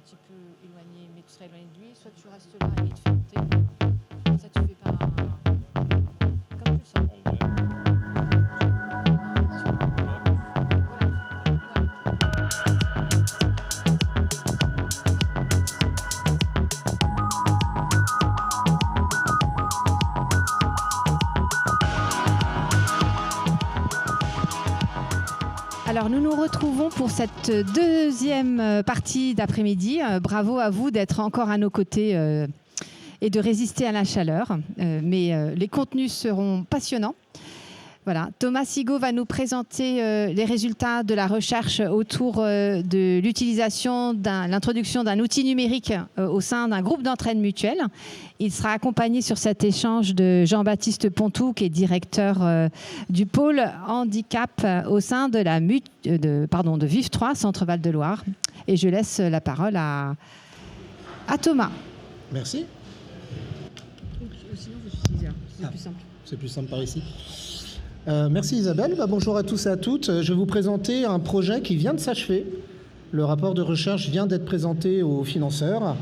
petit peu éloigné, mais tu seras éloigné de lui, soit tu restes là et il te fait monter. Ça, tu fais pas comme tu le sens. Alors nous nous retrouvons pour cette deuxième partie d'après-midi. Bravo à vous d'être encore à nos côtés et de résister à la chaleur. Mais les contenus seront passionnants. Voilà. Thomas Sigaud va nous présenter les résultats de la recherche autour de l'utilisation l'introduction d'un outil numérique au sein d'un groupe d'entraide mutuelle. Il sera accompagné sur cet échange de Jean-Baptiste Pontou, qui est directeur du pôle handicap au sein de de Vive 3, Centre Val-de-Loire. Et je laisse la parole à Thomas. Merci. Sinon, vous utilisez c'est plus simple. C'est plus simple par ici. Merci Isabelle. Bonjour à tous et à toutes. Je vais vous présenter un projet qui vient de s'achever. Le rapport de recherche vient d'être présenté aux financeurs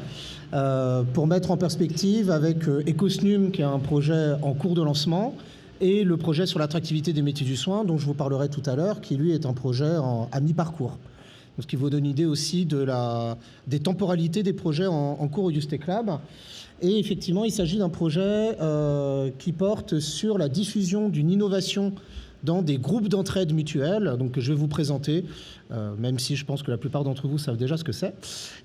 pour mettre en perspective avec Ecosnum, qui est un projet en cours de lancement, et le projet sur l'attractivité des métiers du soin, dont je vous parlerai tout à l'heure, qui lui est un projet à mi-parcours. Ce qui vous donne une idée aussi des temporalités des projets en cours au Ustec Lab. Et effectivement, il s'agit d'un projet qui porte sur la diffusion d'une innovation dans des groupes d'entraide mutuelle, donc que je vais vous présenter, même si je pense que la plupart d'entre vous savent déjà ce que c'est.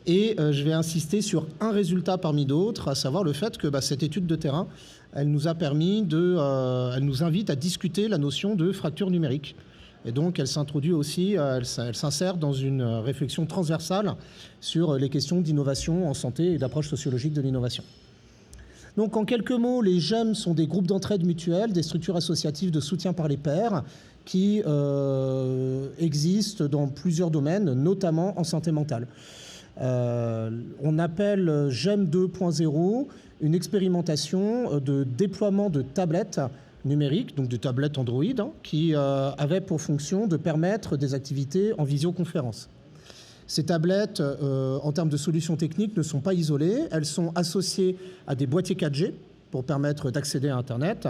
Et je vais insister sur un résultat parmi d'autres, à savoir le fait que cette étude de terrain, elle nous a permis elle nous invite à discuter la notion de fracture numérique. Et donc, elle s'introduit aussi, elle s'insère dans une réflexion transversale sur les questions d'innovation en santé et d'approche sociologique de l'innovation. Donc, en quelques mots, les GEM sont des groupes d'entraide mutuelle, des structures associatives de soutien par les pairs qui existent dans plusieurs domaines, notamment en santé mentale. On appelle GEM 2.0 une expérimentation de déploiement de tablettes numériques, donc de tablettes Android, qui avaient pour fonction de permettre des activités en visioconférence. Ces tablettes, en termes de solutions techniques, ne sont pas isolées. Elles sont associées à des boîtiers 4G pour permettre d'accéder à Internet,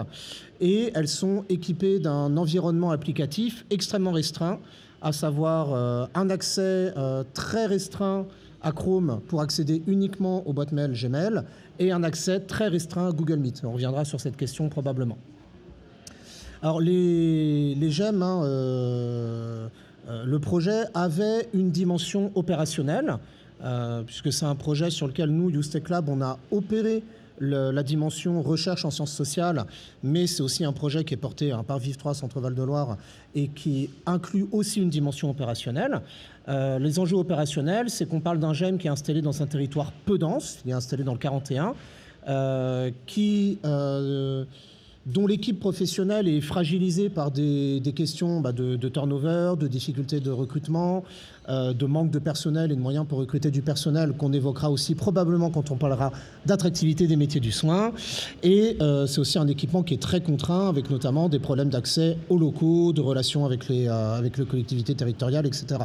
et elles sont équipées d'un environnement applicatif extrêmement restreint, à savoir un accès très restreint à Chrome pour accéder uniquement aux boîtes mail Gmail, et un accès très restreint à Google Meet. On reviendra sur cette question probablement. Alors les GEM, le projet avait une dimension opérationnelle, puisque c'est un projet sur lequel nous, Ustec Lab, on a opéré la dimension recherche en sciences sociales, mais c'est aussi un projet qui est porté par Vive 3, Centre Val-de-Loire, et qui inclut aussi une dimension opérationnelle. Les enjeux opérationnels, c'est qu'on parle d'un GEM qui est installé dans un territoire peu dense, il est installé dans le 41, dont l'équipe professionnelle est fragilisée par des questions de turnover, de difficultés de recrutement, de manque de personnel et de moyens pour recruter du personnel, qu'on évoquera aussi probablement quand on parlera d'attractivité des métiers du soin. Et c'est aussi un équipement qui est très contraint, avec notamment des problèmes d'accès aux locaux, de relations avec les collectivités territoriales, etc.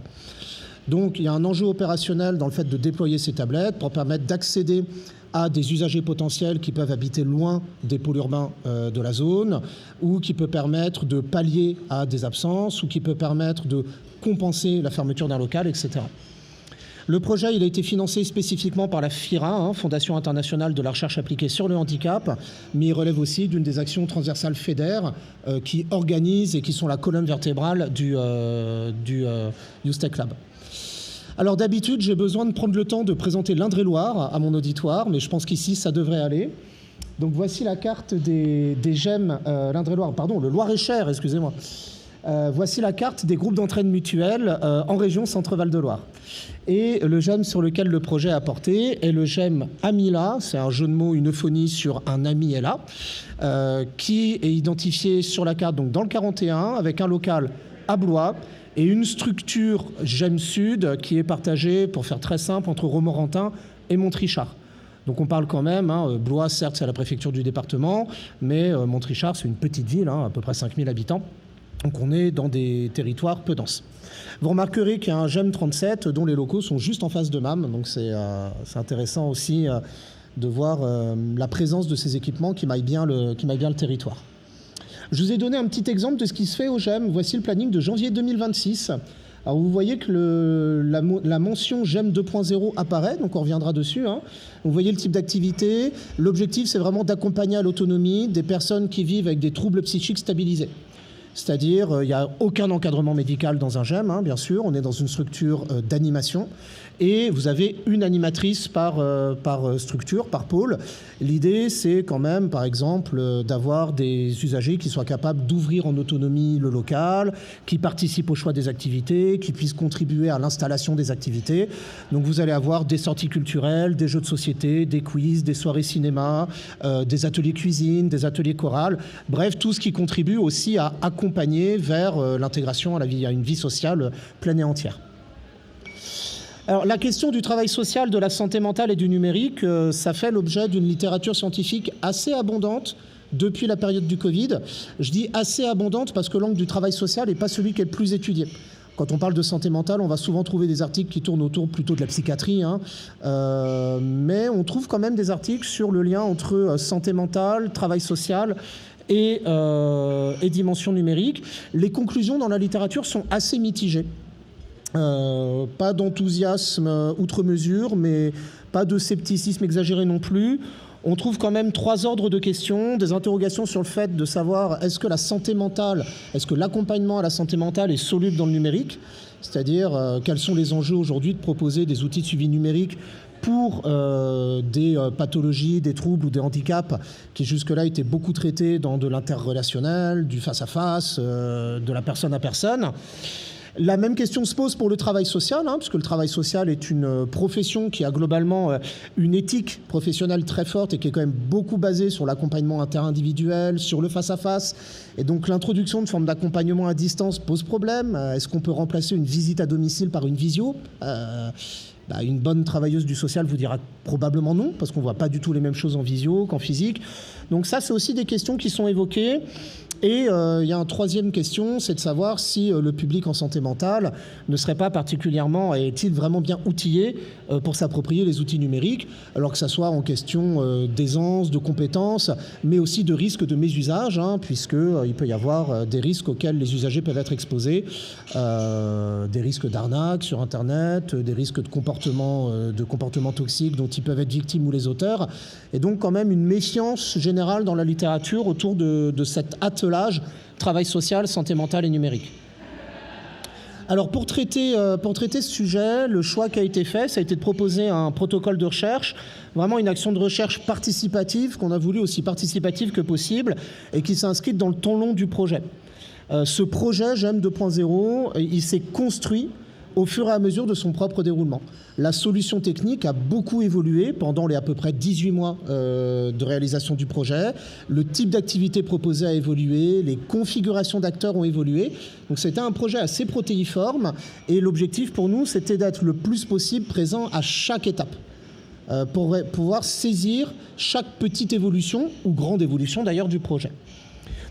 Donc il y a un enjeu opérationnel dans le fait de déployer ces tablettes pour permettre d'accéder à des usagers potentiels qui peuvent habiter loin des pôles urbains de la zone, ou qui peut permettre de pallier à des absences, ou qui peut permettre de compenser la fermeture d'un local, etc. Le projet, il a été financé spécifiquement par la FIRA, Fondation internationale de la recherche appliquée sur le handicap, mais il relève aussi d'une des actions transversales FEDER qui organisent et qui sont la colonne vertébrale du Ustec Lab. Alors d'habitude, j'ai besoin de prendre le temps de présenter l'Indre-et-Loire à mon auditoire, mais je pense qu'ici, ça devrait aller. Donc voici la carte des GEM, l'Indre-et-Loire, pardon, le Loir-et-Cher, excusez-moi. Voici la carte des groupes d'entraide mutuelle en région Centre-Val-de-Loire. Et le GEM sur lequel le projet a porté est le GEM Amila, c'est un jeu de mots, une euphonie sur un ami est là, qui est identifié sur la carte donc dans le 41 avec un local à Blois, et une structure GEM Sud qui est partagée, pour faire très simple, entre Romorantin et Montrichard. Donc on parle quand même, Blois, certes, c'est à la préfecture du département, mais Montrichard, c'est une petite ville, à peu près 5000 habitants. Donc on est dans des territoires peu denses. Vous remarquerez qu'il y a un GEM 37 dont les locaux sont juste en face de MAM, donc c'est intéressant aussi de voir la présence de ces équipements qui maillent bien le territoire. Je vous ai donné un petit exemple de ce qui se fait au GEM. Voici le planning de janvier 2026. Alors vous voyez que la mention GEM 2.0 apparaît, donc on reviendra dessus. Hein. Vous voyez le type d'activité. L'objectif, c'est vraiment d'accompagner à l'autonomie des personnes qui vivent avec des troubles psychiques stabilisés. C'est-à-dire, il n'y a aucun encadrement médical dans un GEM, hein, bien sûr. On est dans une structure d'animation. Et vous avez une animatrice par structure, par pôle. L'idée, c'est quand même, par exemple, d'avoir des usagers qui soient capables d'ouvrir en autonomie le local, qui participent au choix des activités, qui puissent contribuer à l'installation des activités. Donc vous allez avoir des sorties culturelles, des jeux de société, des quiz, des soirées cinéma, des ateliers cuisine, des ateliers chorales. Bref, tout ce qui contribue aussi à accompagner vers l'intégration à une vie sociale pleine et entière. Alors, la question du travail social, de la santé mentale et du numérique, ça fait l'objet d'une littérature scientifique assez abondante depuis la période du Covid. Je dis assez abondante parce que l'angle du travail social n'est pas celui qui est le plus étudié. Quand on parle de santé mentale, on va souvent trouver des articles qui tournent autour plutôt de la psychiatrie, hein. Mais on trouve quand même des articles sur le lien entre santé mentale, travail social et dimension numérique. Les conclusions dans la littérature sont assez mitigées. Pas d'enthousiasme outre mesure, mais pas de scepticisme exagéré non plus. On trouve quand même 3 ordres de questions, des interrogations sur le fait de savoir est-ce que la santé mentale, est-ce que l'accompagnement à la santé mentale est soluble dans le numérique, c'est-à-dire quels sont les enjeux aujourd'hui de proposer des outils de suivi numérique pour des pathologies, des troubles ou des handicaps qui jusque-là étaient beaucoup traités dans de l'interrelationnel, du face-à-face, de la personne à personne. La même question se pose pour le travail social, hein, puisque le travail social est une profession qui a globalement une éthique professionnelle très forte et qui est quand même beaucoup basée sur l'accompagnement interindividuel, sur le face-à-face. Et donc l'introduction de formes d'accompagnement à distance pose problème. Est-ce qu'on peut remplacer une visite à domicile par une visio ? Une bonne travailleuse du social vous dira probablement non, parce qu'on ne voit pas du tout les mêmes choses en visio qu'en physique. Donc ça, c'est aussi des questions qui sont évoquées. Et il y a une troisième question, c'est de savoir si le public en santé mentale ne serait pas particulièrement, est-il vraiment bien outillé pour s'approprier les outils numériques, alors que ça soit en question d'aisance, de compétences, mais aussi de risques de mésusage, hein, puisqu'il peut y avoir des risques auxquels les usagers peuvent être exposés, des risques d'arnaque sur Internet, des risques de comportements toxiques dont ils peuvent être victimes ou les auteurs, et donc quand même une méfiance générale dans la littérature autour de cet attelage travail social, santé mentale et numérique. Alors pour traiter ce sujet, le choix qui a été fait, ça a été de proposer un protocole de recherche, vraiment une action de recherche participative, qu'on a voulu aussi participative que possible, et qui s'inscrit dans le temps long du projet. Ce projet GEM 2.0, il s'est construit au fur et à mesure de son propre déroulement. La solution technique a beaucoup évolué pendant les à peu près 18 mois de réalisation du projet. Le type d'activité proposée a évolué, les configurations d'acteurs ont évolué. Donc c'était un projet assez protéiforme et l'objectif pour nous, c'était d'être le plus possible présent à chaque étape pour pouvoir saisir chaque petite évolution ou grande évolution d'ailleurs du projet.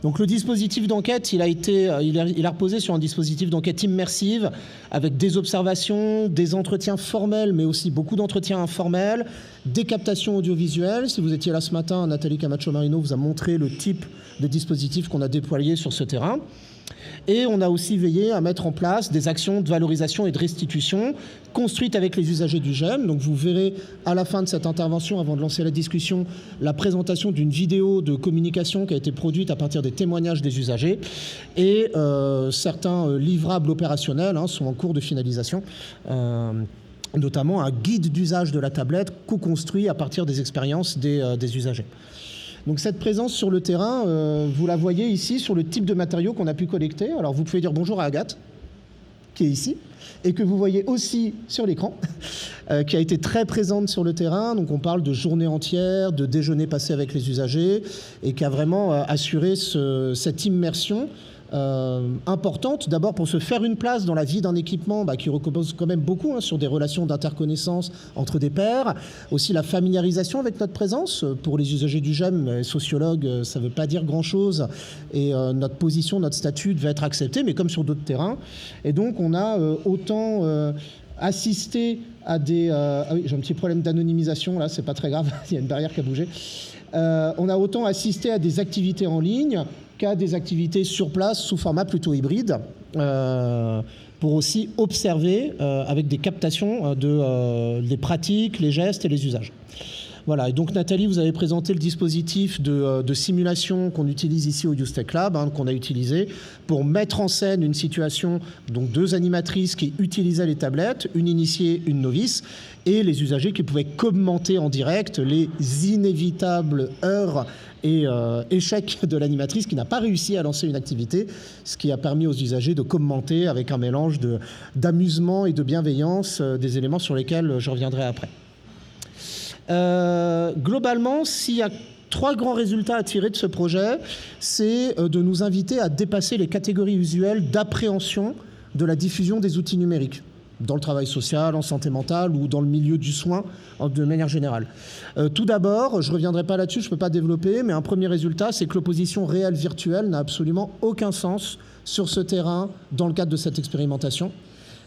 Donc le dispositif d'enquête, il a reposé sur un dispositif d'enquête immersive avec des observations, des entretiens formels, mais aussi beaucoup d'entretiens informels, des captations audiovisuelles. Si vous étiez là ce matin, Nathalie Camacho-Marino vous a montré le type de dispositif qu'on a déployé sur ce terrain. Et on a aussi veillé à mettre en place des actions de valorisation et de restitution construites avec les usagers du GEM. Donc vous verrez à la fin de cette intervention, avant de lancer la discussion, la présentation d'une vidéo de communication qui a été produite à partir des témoignages des usagers. Et certains livrables opérationnels sont en cours de finalisation. Notamment un guide d'usage de la tablette co-construit à partir des expériences des usagers. Donc cette présence sur le terrain, vous la voyez ici sur le type de matériaux qu'on a pu collecter. Alors vous pouvez dire bonjour à Agathe, qui est ici, et que vous voyez aussi sur l'écran, qui a été très présente sur le terrain. Donc on parle de journées entières, de déjeuners passés avec les usagers, et qui a vraiment assuré cette immersion importante, d'abord pour se faire une place dans la vie d'un équipement qui repose quand même beaucoup sur des relations d'interconnaissance entre des pairs, aussi la familiarisation avec notre présence. Pour les usagers du GEM, sociologues, ça ne veut pas dire grand-chose, et notre position, notre statut devait être accepté, mais comme sur d'autres terrains. Et donc on a autant assisté à des... ah oui, j'ai un petit problème d'anonymisation, là, c'est pas très grave, il y a une barrière qui a bougé. On a autant assisté à des activités en ligne qu'à des activités sur place sous format plutôt hybride, pour aussi observer avec des captations des pratiques, les gestes et les usages. Voilà, et donc Nathalie, vous avez présenté le dispositif de simulation qu'on utilise ici au YouStech Lab, qu'on a utilisé pour mettre en scène une situation, donc 2 animatrices qui utilisaient les tablettes, une initiée, une novice, et les usagers qui pouvaient commenter en direct les inévitables heures et échecs de l'animatrice qui n'a pas réussi à lancer une activité, ce qui a permis aux usagers de commenter avec un mélange d'amusement et de bienveillance, des éléments sur lesquels je reviendrai après. Globalement, s'il y a 3 grands résultats à tirer de ce projet, c'est de nous inviter à dépasser les catégories usuelles d'appréhension de la diffusion des outils numériques dans le travail social, en santé mentale ou dans le milieu du soin de manière générale. Tout d'abord, je ne reviendrai pas là-dessus, je ne peux pas développer, mais un premier résultat, c'est que l'opposition réelle-virtuelle n'a absolument aucun sens sur ce terrain dans le cadre de cette expérimentation,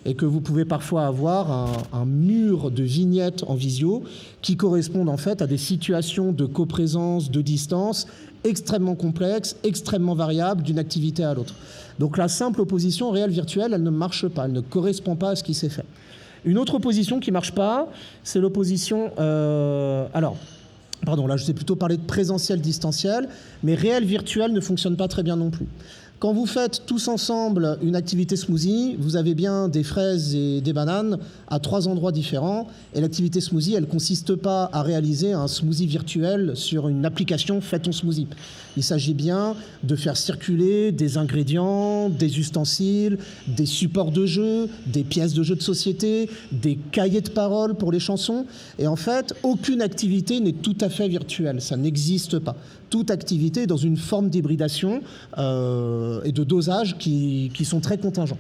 et que vous pouvez parfois avoir un mur de vignettes en visio qui correspondent en fait à des situations de coprésence, de distance extrêmement complexes, extrêmement variables d'une activité à l'autre. Donc la simple opposition réelle-virtuelle, elle ne marche pas, elle ne correspond pas à ce qui s'est fait. Une autre opposition qui ne marche pas, c'est l'opposition... Pardon, là je sais plutôt parler de présentiel-distanciel, mais réel-virtuel ne fonctionne pas très bien non plus. Quand vous faites tous ensemble une activité smoothie, vous avez bien des fraises et des bananes à 3 endroits différents. Et l'activité smoothie, elle ne consiste pas à réaliser un smoothie virtuel sur une application Fais ton smoothie. Il s'agit bien de faire circuler des ingrédients, des ustensiles, des supports de jeu, des pièces de jeu de société, des cahiers de paroles pour les chansons. Et en fait, aucune activité n'est tout à fait virtuelle. Ça n'existe pas. Toute activité est dans une forme d'hybridation et de dosage qui sont très contingents.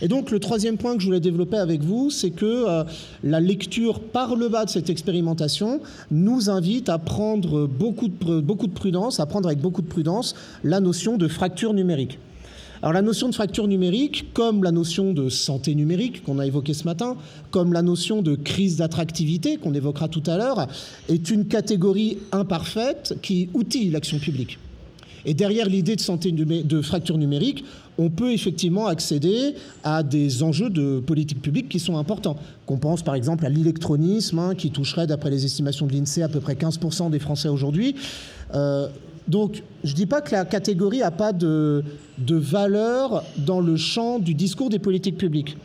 Et donc le 3e point que je voulais développer avec vous, c'est que la lecture par le bas de cette expérimentation nous invite à prendre beaucoup de prudence, à prendre avec beaucoup de prudence la notion de fracture numérique. Alors la notion de fracture numérique, comme la notion de santé numérique qu'on a évoquée ce matin, comme la notion de crise d'attractivité qu'on évoquera tout à l'heure, est une catégorie imparfaite qui outille l'action publique. Et derrière l'idée de fracture numérique, on peut effectivement accéder à des enjeux de politique publique qui sont importants. Qu'on pense par exemple à l'électronisme, qui toucherait, d'après les estimations de l'INSEE, à peu près 15% des Français aujourd'hui. Donc, je ne dis pas que la catégorie n'a pas de valeur dans le champ du discours des politiques publiques.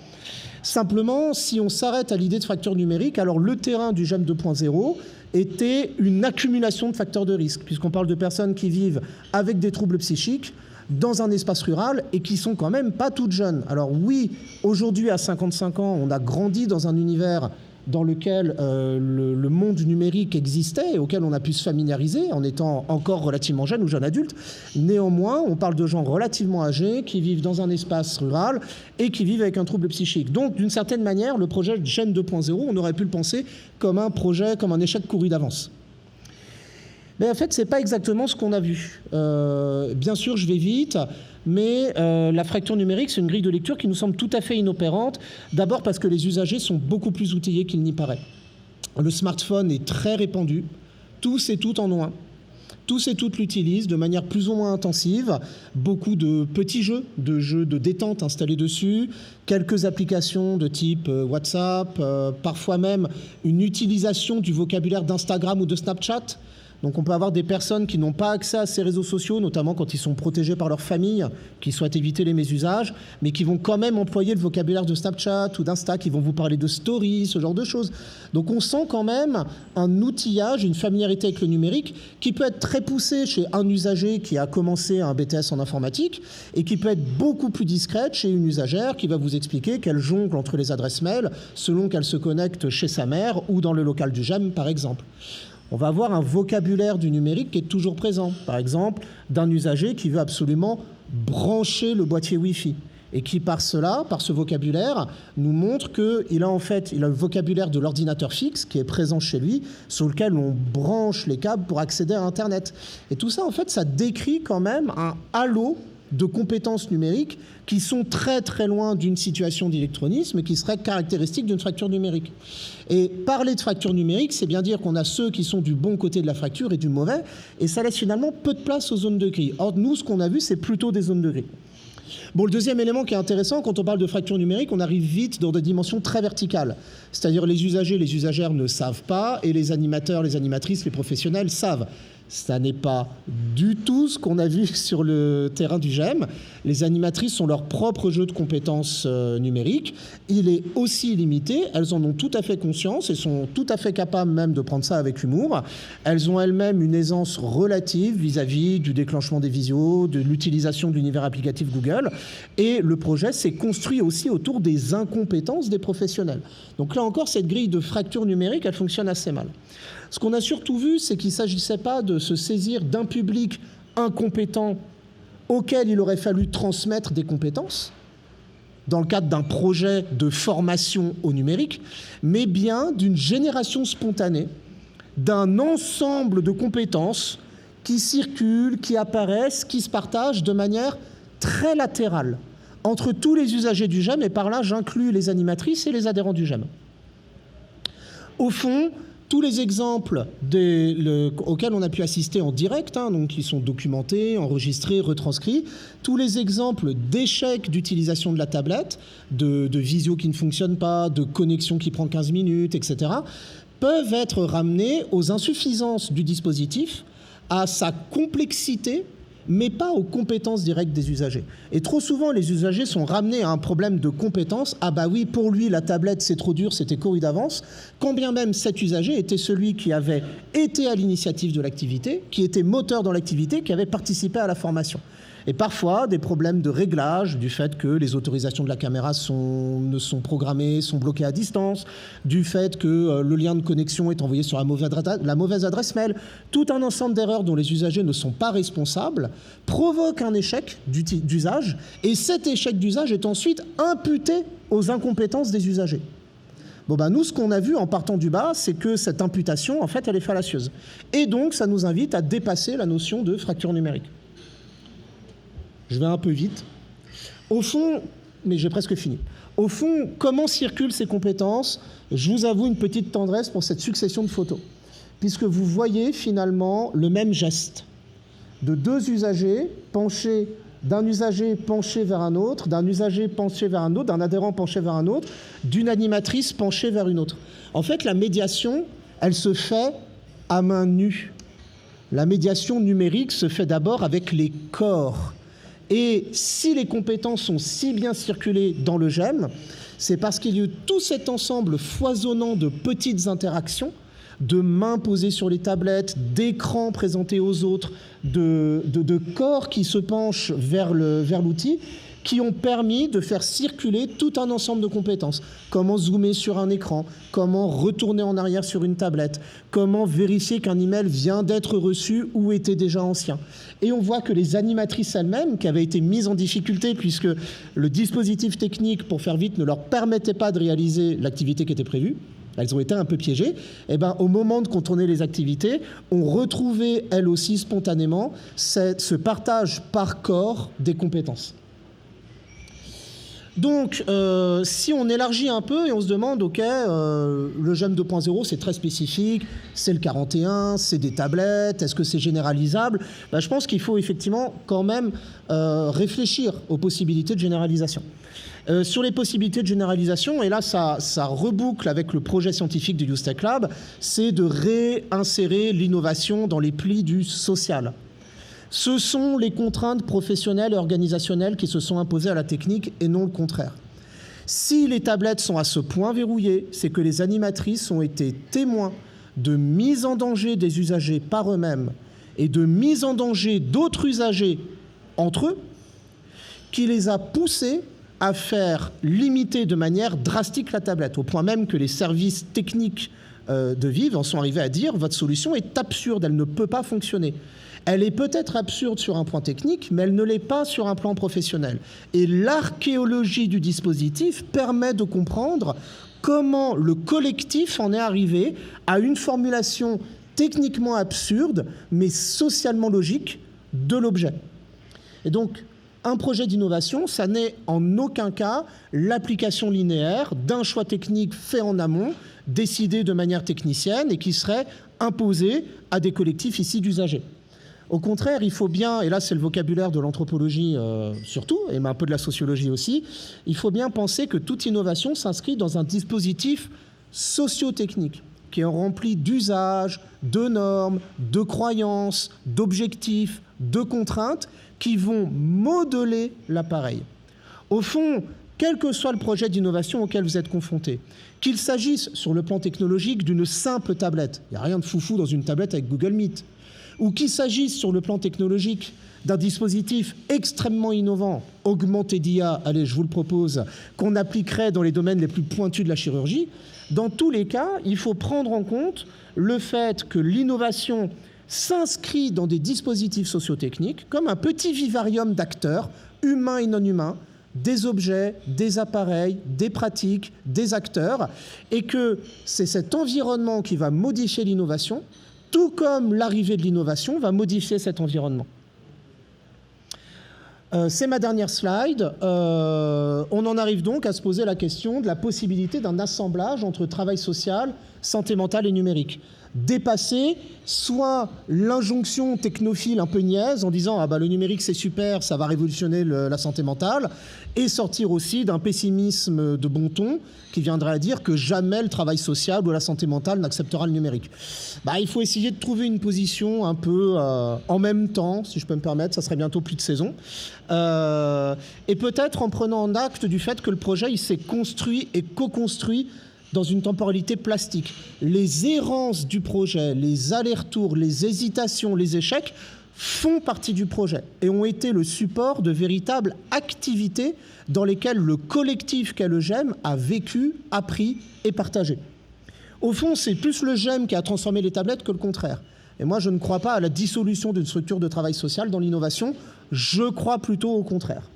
Simplement, si on s'arrête à l'idée de fracture numérique, alors le terrain du GEM 2.0 était une accumulation de facteurs de risque, puisqu'on parle de personnes qui vivent avec des troubles psychiques dans un espace rural et qui sont quand même pas toutes jeunes. Alors oui, aujourd'hui à 55 ans, on a grandi dans un univers dans lequel le monde numérique existait et auquel on a pu se familiariser en étant encore relativement jeune ou jeune adulte. Néanmoins, on parle de gens relativement âgés qui vivent dans un espace rural et qui vivent avec un trouble psychique. Donc, d'une certaine manière, le projet GEM 2.0, on aurait pu le penser comme un projet, comme un échec couru d'avance. Mais en fait, ce n'est pas exactement ce qu'on a vu. Bien sûr, je vais vite, mais la fracture numérique, c'est une grille de lecture qui nous semble tout à fait inopérante. D'abord parce que les usagers sont beaucoup plus outillés qu'il n'y paraît. Le smartphone est très répandu. Tous et toutes en ont un. Tous et toutes l'utilisent de manière plus ou moins intensive. Beaucoup de petits jeux de détente installés dessus. Quelques applications de type WhatsApp. Parfois même une utilisation du vocabulaire d'Instagram ou de Snapchat. Donc on peut avoir des personnes qui n'ont pas accès à ces réseaux sociaux, notamment quand ils sont protégés par leur famille, qui souhaitent éviter les mésusages, mais qui vont quand même employer le vocabulaire de Snapchat ou d'Insta, qui vont vous parler de stories, ce genre de choses. Donc on sent quand même un outillage, une familiarité avec le numérique qui peut être très poussée chez un usager qui a commencé un BTS en informatique et qui peut être beaucoup plus discrète chez une usagère qui va vous expliquer qu'elle jongle entre les adresses mail selon qu'elle se connecte chez sa mère ou dans le local du GEM, par exemple. On va avoir un vocabulaire du numérique qui est toujours présent. Par exemple, d'un usager qui veut absolument brancher le boîtier Wi-Fi et qui, par cela, par ce vocabulaire, nous montre qu'il a en fait le vocabulaire de l'ordinateur fixe qui est présent chez lui, sur lequel on branche les câbles pour accéder à Internet. Et tout ça, en fait, ça décrit quand même un halo de compétences numériques qui sont très très loin d'une situation d'électronisme qui serait caractéristique d'une fracture numérique. Et parler de fracture numérique, c'est bien dire qu'on a ceux qui sont du bon côté de la fracture et du mauvais, et ça laisse finalement peu de place aux zones de gris. Or, nous, ce qu'on a vu, c'est plutôt des zones de gris. Bon, le deuxième élément qui est intéressant, quand on parle de fracture numérique, on arrive vite dans des dimensions très verticales. C'est-à-dire les usagers, les usagères ne savent pas, et les animateurs, les animatrices, les professionnels savent. Ça n'est pas du tout ce qu'on a vu sur le terrain du GEM. Les animatrices ont leur propre jeu de compétences numériques. Il est aussi limité. Elles en ont tout à fait conscience et sont tout à fait capables même de prendre ça avec humour. Elles ont elles-mêmes une aisance relative vis-à-vis du déclenchement des visios, de l'utilisation de l'univers applicatif Google. Et le projet s'est construit aussi autour des incompétences des professionnels. Donc là encore, cette grille de fracture numérique, elle fonctionne assez mal. Ce qu'on a surtout vu, c'est qu'il ne s'agissait pas de se saisir d'un public incompétent auquel il aurait fallu transmettre des compétences, dans le cadre d'un projet de formation au numérique, mais bien d'une génération spontanée, d'un ensemble de compétences qui circulent, qui apparaissent, qui se partagent de manière très latérale entre tous les usagers du GEM, et par là j'inclus les animatrices et les adhérents du GEM. Au fond, tous les exemples auxquels on a pu assister en direct, donc qui sont documentés, enregistrés, retranscrits, tous les exemples d'échecs d'utilisation de la tablette, de visio qui ne fonctionne pas, de connexion qui prend 15 minutes, etc., peuvent être ramenés aux insuffisances du dispositif, à sa complexité, mais pas aux compétences directes des usagers. Et trop souvent, les usagers sont ramenés à un problème de compétences. Ah bah oui, pour lui, la tablette, c'est trop dur, c'était couru d'avance. Quand bien même cet usager était celui qui avait été à l'initiative de l'activité, qui était moteur dans l'activité, qui avait participé à la formation. Et parfois, des problèmes de réglage, du fait que les autorisations de la caméra ne sont programmées, sont bloquées à distance, du fait que le lien de connexion est envoyé sur la mauvaise adresse mail. Tout un ensemble d'erreurs dont les usagers ne sont pas responsables provoque un échec d'usage, et cet échec d'usage est ensuite imputé aux incompétences des usagers. Bon ben nous, ce qu'on a vu en partant du bas, c'est que cette imputation, en fait, elle est fallacieuse. Et donc, ça nous invite à dépasser la notion de fracture numérique. Je vais un peu vite. Au fond, mais j'ai presque fini. Au fond, comment circulent ces compétences ? Je vous avoue une petite tendresse pour cette succession de photos, puisque vous voyez finalement le même geste de deux usagers penchés, d'un usager penché vers un autre, d'un usager penché vers un autre, d'un adhérent penché vers un autre, d'une animatrice penchée vers une autre. En fait, la médiation, elle se fait à main nue. La médiation numérique se fait d'abord avec les corps. Et si les compétences sont si bien circulées dans le GEM, c'est parce qu'il y a eu tout cet ensemble foisonnant de petites interactions, de mains posées sur les tablettes, d'écrans présentés aux autres, de corps qui se penchent vers l'outil, qui ont permis de faire circuler tout un ensemble de compétences. Comment zoomer sur un écran, comment retourner en arrière sur une tablette, comment vérifier qu'un email vient d'être reçu ou était déjà ancien. Et on voit que les animatrices elles-mêmes, qui avaient été mises en difficulté puisque le dispositif technique, pour faire vite, ne leur permettait pas de réaliser l'activité qui était prévue, elles ont été un peu piégées, et ben, au moment de contourner les activités, on retrouvait elles aussi spontanément ce partage par corps des compétences. Donc, si on élargit un peu et on se demande, ok, le GEM 2.0, c'est très spécifique, c'est le 41, c'est des tablettes, est-ce que c'est généralisable ? Je pense qu'il faut effectivement quand même réfléchir aux possibilités de généralisation. Sur les possibilités de généralisation, et là ça reboucle avec le projet scientifique du YouStech Lab, c'est de réinsérer l'innovation dans les plis du social. Ce sont les contraintes professionnelles et organisationnelles qui se sont imposées à la technique et non le contraire. Si les tablettes sont à ce point verrouillées, c'est que les animatrices ont été témoins de mise en danger des usagers par eux-mêmes et de mise en danger d'autres usagers entre eux, qui les a poussés à faire limiter de manière drastique la tablette, au point même que les services techniques de Vive en sont arrivés à dire « votre solution est absurde, elle ne peut pas fonctionner ». Elle est peut-être absurde sur un point technique, mais elle ne l'est pas sur un plan professionnel. Et l'archéologie du dispositif permet de comprendre comment le collectif en est arrivé à une formulation techniquement absurde, mais socialement logique de l'objet. Et donc, un projet d'innovation, ça n'est en aucun cas l'application linéaire d'un choix technique fait en amont, décidé de manière technicienne et qui serait imposé à des collectifs ici d'usagers. Au contraire, il faut bien, et là c'est le vocabulaire de l'anthropologie surtout, et un peu de la sociologie aussi, il faut bien penser que toute innovation s'inscrit dans un dispositif socio-technique qui est rempli d'usages, de normes, de croyances, d'objectifs, de contraintes qui vont modeler l'appareil. Au fond, quel que soit le projet d'innovation auquel vous êtes confronté, qu'il s'agisse sur le plan technologique d'une simple tablette, il n'y a rien de foufou dans une tablette avec Google Meet, ou qu'il s'agisse sur le plan technologique d'un dispositif extrêmement innovant, augmenté d'IA, allez, je vous le propose, qu'on appliquerait dans les domaines les plus pointus de la chirurgie, dans tous les cas, il faut prendre en compte le fait que l'innovation s'inscrit dans des dispositifs sociotechniques comme un petit vivarium d'acteurs, humains et non humains, des objets, des appareils, des pratiques, des acteurs, et que c'est cet environnement qui va modifier l'innovation, tout comme l'arrivée de l'innovation va modifier cet environnement. C'est ma dernière slide. On en arrive donc à se poser la question de la possibilité d'un assemblage entre travail social, santé mentale et numérique. Dépasser soit l'injonction technophile un peu niaise en disant « Ah bah le numérique c'est super, ça va révolutionner la santé mentale » et sortir aussi d'un pessimisme de bon ton qui viendrait à dire que jamais le travail social ou la santé mentale n'acceptera le numérique. Il faut essayer de trouver une position un peu en même temps, si je peux me permettre, ça serait bientôt plus de saison. Et peut-être en prenant en acte du fait que le projet il s'est construit et co-construit dans une temporalité plastique. Les errances du projet, les allers-retours, les hésitations, les échecs font partie du projet et ont été le support de véritables activités dans lesquelles le collectif qu'est le GEM a vécu, appris et partagé. Au fond, c'est plus le GEM qui a transformé les tablettes que le contraire. Et moi, je ne crois pas à la dissolution d'une structure de travail social dans l'innovation, je crois plutôt au contraire.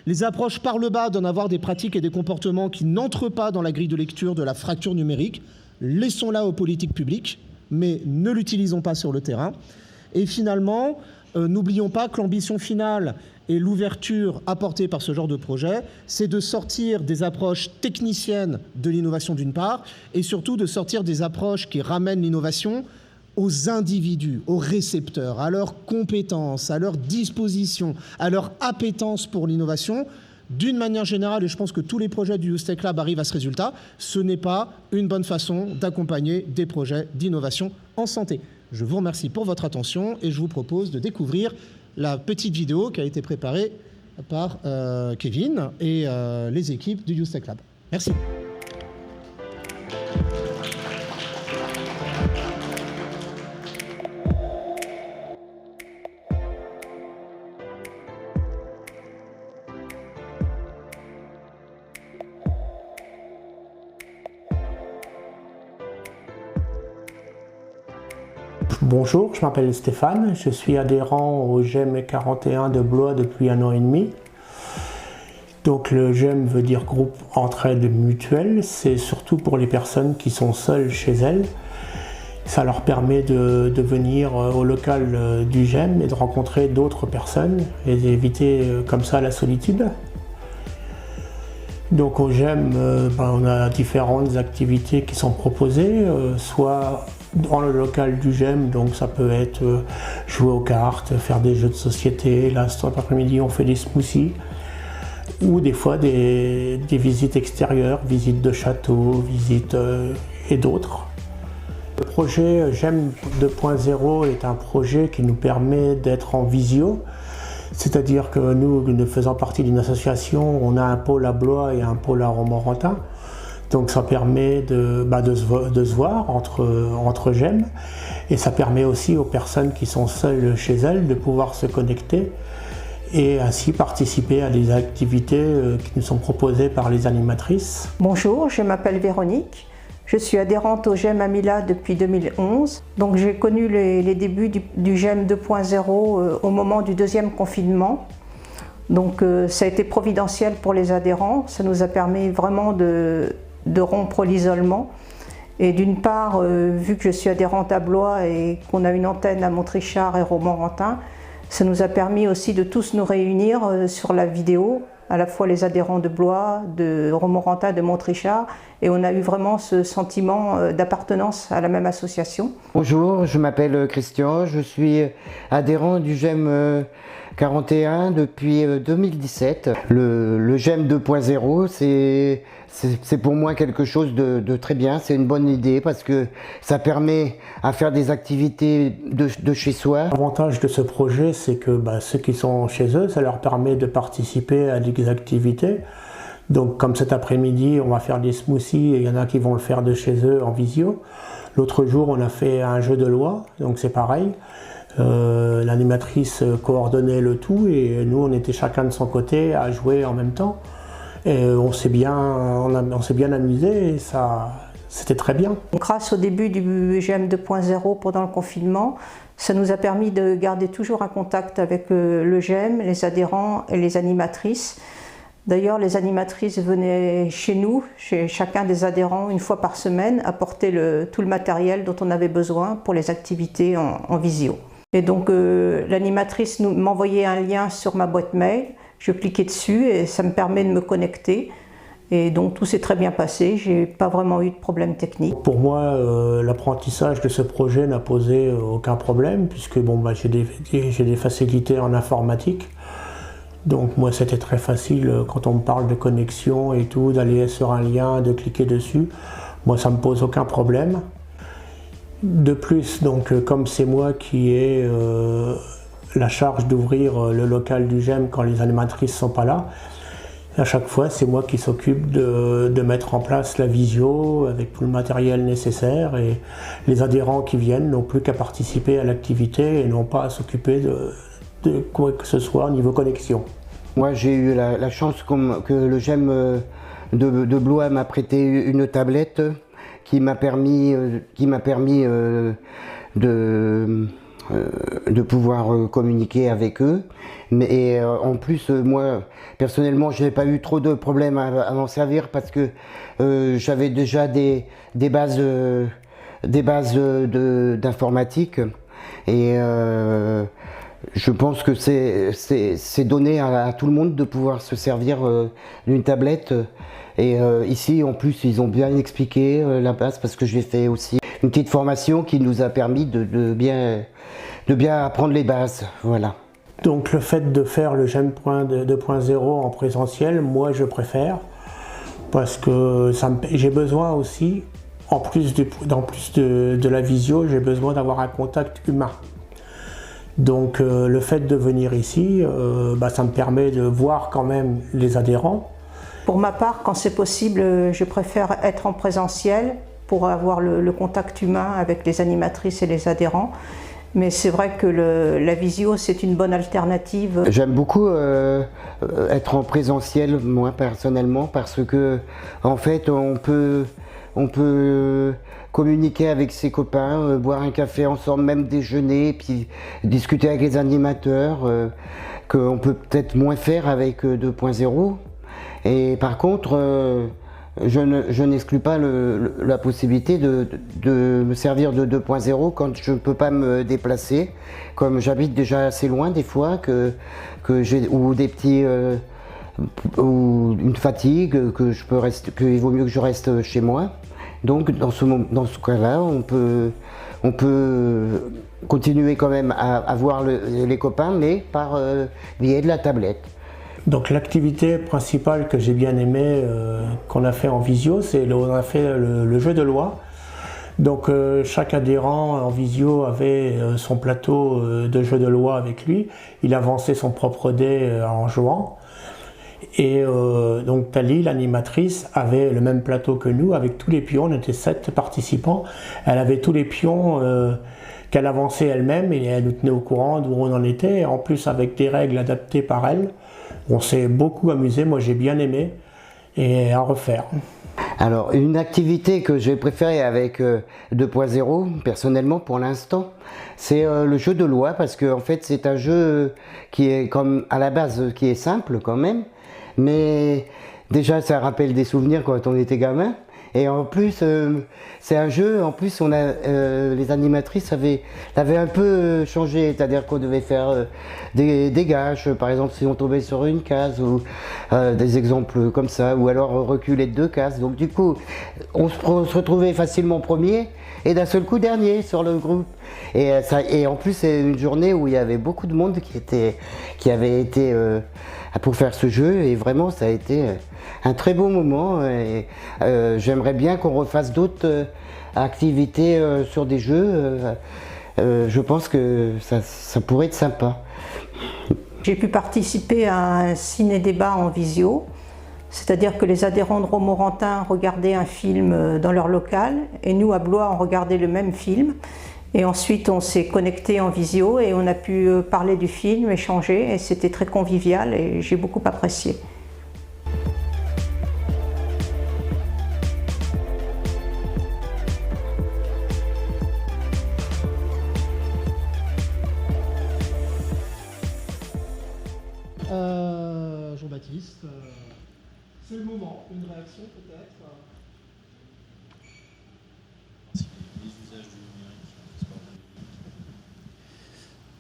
Les approches par le bas donnent à voir des pratiques et des comportements qui n'entrent pas dans la grille de lecture de la fracture numérique. Laissons-la aux politiques publiques, mais ne l'utilisons pas sur le terrain. Et finalement, n'oublions pas que l'ambition finale et l'ouverture apportée par ce genre de projet, c'est de sortir des approches techniciennes de l'innovation d'une part, et surtout de sortir des approches qui ramènent l'innovation aux individus, aux récepteurs, à leurs compétences, à leur disposition, à leur appétence pour l'innovation. D'une manière générale, et je pense que tous les projets du Youth Tech Lab arrivent à ce résultat, ce n'est pas une bonne façon d'accompagner des projets d'innovation en santé. Je vous remercie pour votre attention et je vous propose de découvrir la petite vidéo qui a été préparée par Kevin et les équipes du Youth Tech Lab. Merci. Bonjour, je m'appelle Stéphane, je suis adhérent au GEM 41 de Blois depuis 1 an et demi. Donc le GEM veut dire groupe entraide mutuelle, c'est surtout pour les personnes qui sont seules chez elles. Ça leur permet de venir au local du GEM et de rencontrer d'autres personnes et d'éviter comme ça la solitude. Donc au GEM, on a différentes activités qui sont proposées, soit dans le local du GEM, donc ça peut être jouer aux cartes, faire des jeux de société. Là, cet après-midi, on fait des smoothies. Ou des fois des visites extérieures, visites de châteaux, visites et d'autres. Le projet GEM 2.0 est un projet qui nous permet d'être en visio. C'est-à-dire que nous faisant partie d'une association, on a un pôle à Blois et un pôle à Romorantin. Donc ça permet de se voir entre GEM et ça permet aussi aux personnes qui sont seules chez elles de pouvoir se connecter et ainsi participer à des activités qui nous sont proposées par les animatrices. Bonjour, je m'appelle Véronique. Je suis adhérente au GEM Amila depuis 2011. Donc j'ai connu les débuts du GEM 2.0 au moment du deuxième confinement. Donc ça a été providentiel pour les adhérents. Ça nous a permis vraiment de rompre l'isolement. Et d'une part, vu que je suis adhérente à Blois et qu'on a une antenne à Montrichard et Romorantin, ça nous a permis aussi de tous nous réunir sur la vidéo, à la fois les adhérents de Blois, de Romorantin, de Montrichard, et on a eu vraiment ce sentiment d'appartenance à la même association. Bonjour, je m'appelle Christian, je suis adhérent du GEM 41 depuis 2017. Le GEM 2.0, c'est pour moi quelque chose de très bien, c'est une bonne idée parce que ça permet à faire des activités de chez soi. L'avantage de ce projet, c'est que ceux qui sont chez eux, ça leur permet de participer à des activités. Donc comme cet après-midi, on va faire des smoothies et il y en a qui vont le faire de chez eux en visio. L'autre jour, on a fait un jeu de loi, donc c'est pareil. L'animatrice coordonnait le tout et nous, on était chacun de son côté à jouer en même temps. Et on s'est bien amusé et c'était très bien. Grâce au début du GEM 2.0 pendant le confinement, ça nous a permis de garder toujours un contact avec le GEM, les adhérents et les animatrices. D'ailleurs, les animatrices venaient chez nous, chez chacun des adhérents, une fois par semaine, apporter tout le matériel dont on avait besoin pour les activités en visio. Et donc, l'animatrice m'envoyait un lien sur ma boîte mail, je cliquais dessus et ça me permet de me connecter. Et donc, tout s'est très bien passé, j'ai pas vraiment eu de problème technique. Pour moi, l'apprentissage de ce projet n'a posé aucun problème, puisque j'ai des facilités en informatique. Donc moi c'était très facile quand on me parle de connexion et tout, d'aller sur un lien, de cliquer dessus. Moi ça me pose aucun problème. De plus, donc comme c'est moi qui ai la charge d'ouvrir le local du GEM quand les animatrices ne sont pas là, à chaque fois c'est moi qui s'occupe de mettre en place la visio avec tout le matériel nécessaire et les adhérents qui viennent n'ont plus qu'à participer à l'activité et n'ont pas à s'occuper de quoi que ce soit au niveau connexion. Moi j'ai eu la chance que le GEM de Blois m'a prêté une tablette qui m'a permis de pouvoir communiquer avec eux. Mais en plus moi personnellement je n'ai pas eu trop de problèmes à m'en servir parce que j'avais déjà des bases d'informatique et je pense que c'est donné à tout le monde de pouvoir se servir d'une tablette. Et ici, en plus, ils ont bien expliqué la base parce que j'ai fait aussi une petite formation qui nous a permis de bien apprendre les bases. Voilà. Donc le fait de faire le GEM 2.0 en présentiel, moi je préfère parce que j'ai besoin aussi, en plus de la visio, j'ai besoin d'avoir un contact humain. Donc le fait de venir ici, ça me permet de voir quand même les adhérents. Pour ma part, quand c'est possible, je préfère être en présentiel pour avoir le contact humain avec les animatrices et les adhérents. Mais c'est vrai que la visio, c'est une bonne alternative. J'aime beaucoup être en présentiel, moi personnellement, parce que en fait, on peut communiquer avec ses copains, boire un café ensemble, même déjeuner, puis discuter avec les animateurs, qu'on peut peut-être moins faire avec 2.0. Et par contre, je n'exclus pas la possibilité de me servir de 2.0 quand je ne peux pas me déplacer, comme j'habite déjà assez loin des fois, ou des petits ou une fatigue, qu'il vaut mieux que je reste chez moi. Donc dans ce cas-là, on peut continuer quand même à voir les copains, mais par biais de la tablette. Donc l'activité principale que j'ai bien aimée, qu'on a fait en visio, on a fait le jeu de loi. Donc chaque adhérent en visio avait son plateau de jeu de loi avec lui. Il avançait son propre dé en jouant. Et donc Thalie, l'animatrice, avait le même plateau que nous, avec tous les pions. On était 7 participants. Elle avait tous les pions qu'elle avançait elle-même et elle nous tenait au courant d'où on en était. En plus, avec des règles adaptées par elle. On s'est beaucoup amusé. Moi, j'ai bien aimé. Et à refaire. Alors, une activité que j'ai préférée avec 2.0, personnellement pour l'instant, c'est le jeu de loi, parce que en fait c'est un jeu qui est comme à la base qui est simple quand même, mais déjà ça rappelle des souvenirs quand on était gamin. Et en plus, c'est un jeu, en plus les animatrices l'avaient un peu changé, c'est-à-dire qu'on devait faire des gages, par exemple si on tombait sur une case, ou des exemples comme ça, ou alors reculer de 2 cases. Donc du coup, on se retrouvait facilement premier, et d'un seul coup dernier sur le groupe. Et en plus, c'est une journée où il y avait beaucoup de monde qui avait été pour faire ce jeu, et vraiment ça a été un très beau moment. Et j'aimerais bien qu'on refasse d'autres activités sur des jeux. Je pense que ça pourrait être sympa. J'ai pu participer à un ciné-débat en visio, c'est-à-dire que les adhérents de Romorantin regardaient un film dans leur local, et nous à Blois on regardait le même film. Et ensuite on s'est connecté en visio et on a pu parler du film, échanger, et c'était très convivial et j'ai beaucoup apprécié. Jean-Baptiste, c'est le moment, une réaction peut-être.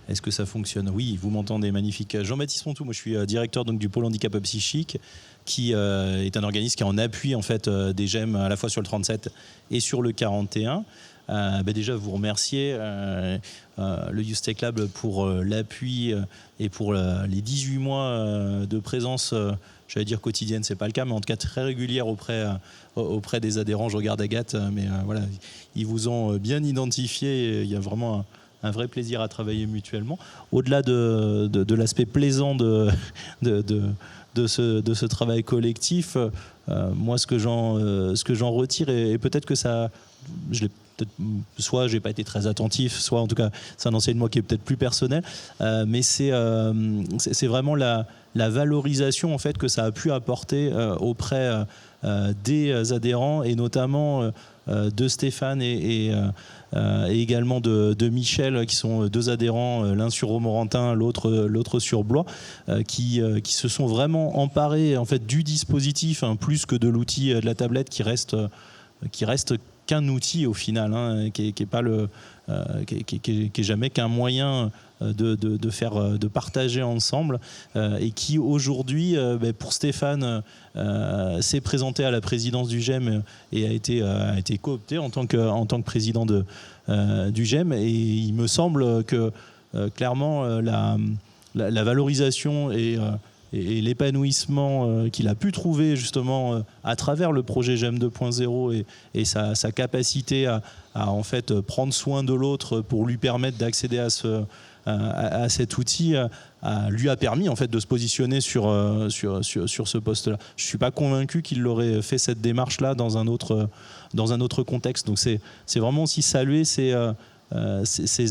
Est-ce que ça fonctionne? Oui, vous m'entendez, magnifique. Jean-Baptiste Montou, moi je suis directeur donc, du pôle handicap psychique, qui est un organisme qui est en appui en fait, des GEM à la fois sur le 37 et sur le 41. Déjà vous remercier le Youth Tech Lab pour l'appui et pour les 18 mois de présence, j'allais dire quotidienne, c'est pas le cas, mais en tout cas très régulière auprès des adhérents. Je regarde Agathe, mais voilà, ils vous ont bien identifié, il y a vraiment un vrai plaisir à travailler mutuellement. Au-delà de l'aspect plaisant de ce travail collectif, moi ce que j'en retire, et peut-être que ça, soit j'ai pas été très attentif, soit en tout cas c'est un enseignement qui est peut-être plus personnel, mais c'est vraiment la valorisation en fait que ça a pu apporter auprès des adhérents, et notamment de Stéphane et également de Michel, qui sont 2 adhérents, l'un sur Romorantin, l'autre sur Blois, qui se sont vraiment emparés en fait du dispositif, hein, plus que de l'outil de la tablette qui reste qu'un outil au final, hein, qui est pas qui est jamais qu'un moyen de partager ensemble, et qui aujourd'hui, pour Stéphane, s'est présenté à la présidence du GEM et a été coopté en tant que président du GEM. Et il me semble que clairement la valorisation et l'épanouissement qu'il a pu trouver justement à travers le projet GEM 2.0 et sa capacité à en fait prendre soin de l'autre pour lui permettre d'accéder à cet outil, lui a permis en fait de se positionner sur ce poste-là. Je ne suis pas convaincu qu'il aurait fait cette démarche-là dans un autre contexte. Donc c'est vraiment aussi saluer ces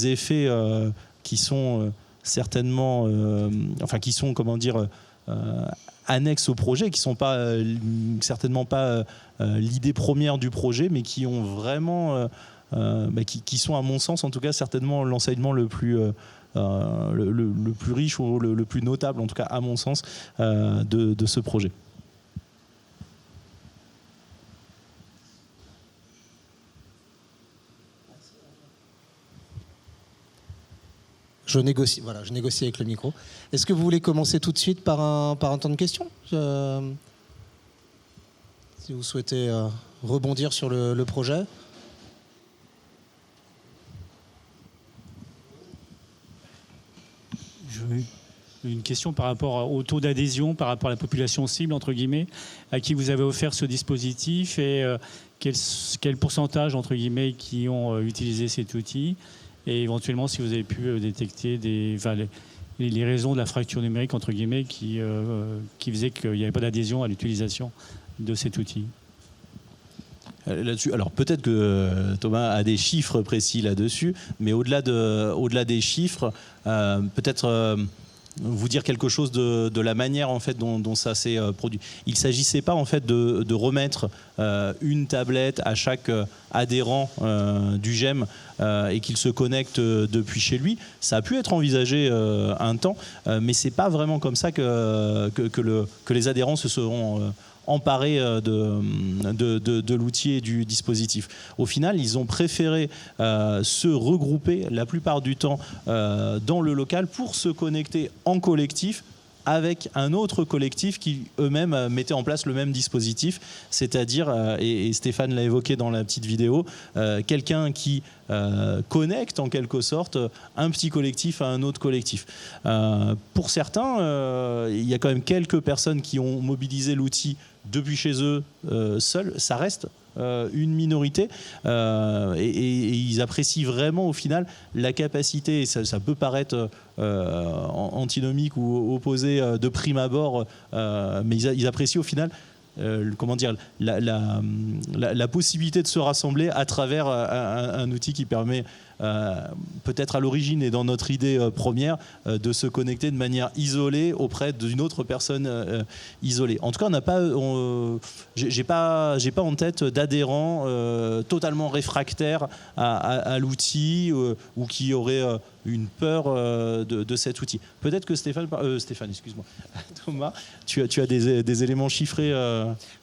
effets qui sont certainement, qui sont, comment dire, annexes au projet, qui sont pas certainement pas l'idée première du projet, mais qui ont vraiment, qui sont à mon sens en tout cas certainement l'enseignement le plus riche ou le plus notable, en tout cas à mon sens, de ce projet. Je négocie avec le micro. Est-ce que vous voulez commencer tout de suite par un temps de questions, si vous souhaitez rebondir sur le projet? Une question par rapport au taux d'adhésion, par rapport à la population cible, entre guillemets, à qui vous avez offert ce dispositif, et quel pourcentage, entre guillemets, qui ont utilisé cet outil, et éventuellement si vous avez pu détecter les raisons de la fracture numérique, entre guillemets, qui faisaient qu'il n'y avait pas d'adhésion à l'utilisation de cet outil. Là-dessus, alors peut-être que Thomas a des chiffres précis là-dessus, mais au-delà des chiffres, peut-être vous dire quelque chose de la manière en fait dont ça s'est produit. Il ne s'agissait pas en fait de remettre une tablette à chaque adhérent du GEM et qu'il se connecte depuis chez lui. Ça a pu être envisagé un temps, mais c'est pas vraiment comme ça que les adhérents se seront emparés de l'outil et du dispositif. Au final, ils ont préféré se regrouper la plupart du temps dans le local pour se connecter en collectif avec un autre collectif qui eux-mêmes mettaient en place le même dispositif, c'est-à-dire, et Stéphane l'a évoqué dans la petite vidéo, quelqu'un qui connecte en quelque sorte un petit collectif à un autre collectif. Pour certains, il y a quand même quelques personnes qui ont mobilisé l'outil depuis chez eux seuls. Ça reste une minorité et ils apprécient vraiment au final la capacité, et ça peut paraître antinomique ou opposé de prime abord, mais ils apprécient au final comment dire, la possibilité de se rassembler à travers un outil qui permet peut-être à l'origine et dans notre idée première de se connecter de manière isolée auprès d'une autre personne isolée. En tout cas, j'ai pas en tête d'adhérents totalement réfractaires à l'outil ou qui auraient une peur de cet outil. Peut-être que Stéphane, excuse-moi, Thomas, tu as des éléments chiffrés.